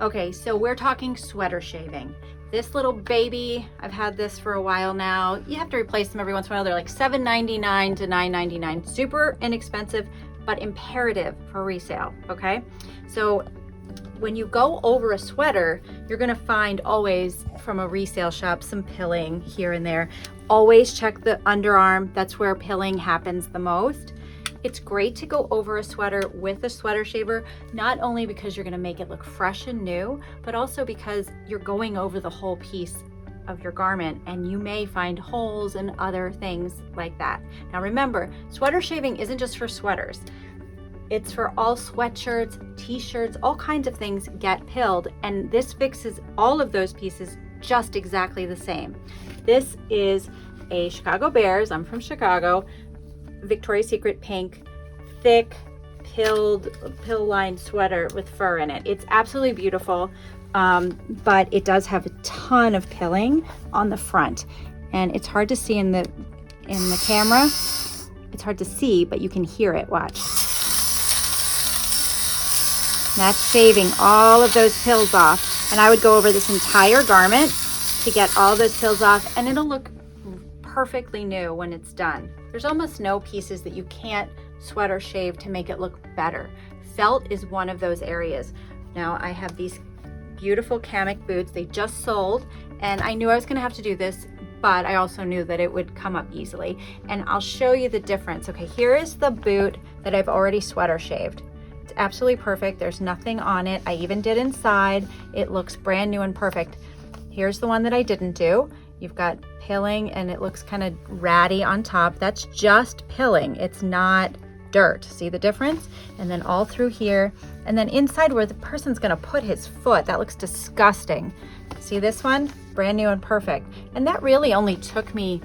Okay, so we're talking sweater shaving. This little baby, I've had this for a while now. You have to replace them every once in a while. They're like $7.99 to $9.99. Super inexpensive, but imperative for resale, okay? So when you go over a sweater, you're gonna find always from a resale shop some pilling here and there. Always check the underarm. That's where pilling happens the most. It's great to go over a sweater with a sweater shaver, not only because you're gonna make it look fresh and new, but also because you're going over the whole piece of your garment and you may find holes and other things like that. Now remember, sweater shaving isn't just for sweaters. It's for all sweatshirts, t-shirts, all kinds of things get pilled, and this fixes all of those pieces just exactly the same. This is a Chicago Bears, I'm from Chicago, Victoria's Secret pink, thick, pill-lined sweater with fur in it. It's absolutely beautiful, but it does have a ton of pilling on the front, and it's hard to see in the camera. It's hard to see, but you can hear it. Watch. That's shaving all of those pills off, and I would go over this entire garment to get all those pills off, and it'll look perfectly new when it's done. There's almost no pieces that you can't sweater shave to make it look better. Felt is one of those areas. Now I have these beautiful Kamek boots. They just sold, and I knew I was gonna have to do this, but I also knew that it would come up easily. And I'll show you the difference. Okay, here is the boot that I've already sweater shaved. It's absolutely perfect. There's nothing on it. I even did inside. It looks brand new and perfect. Here's the one that I didn't do. You've got pilling and it looks kind of ratty on top. That's just pilling. It's not dirt. See the difference? And then all through here, and then inside where the person's gonna put his foot, that looks disgusting. See this one? Brand new and perfect. And that really only took me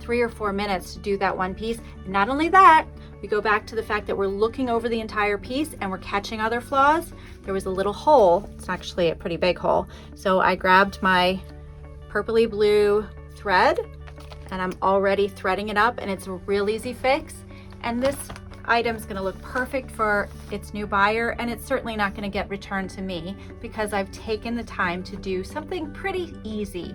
3 or 4 minutes to do that one piece. Not only that, we go back to the fact that we're looking over the entire piece and we're catching other flaws. There was a little hole. It's actually a pretty big hole. So I grabbed my purpley blue thread and I'm already threading it up, and it's a real easy fix. And this item's gonna look perfect for its new buyer, and it's certainly not gonna get returned to me because I've taken the time to do something pretty easy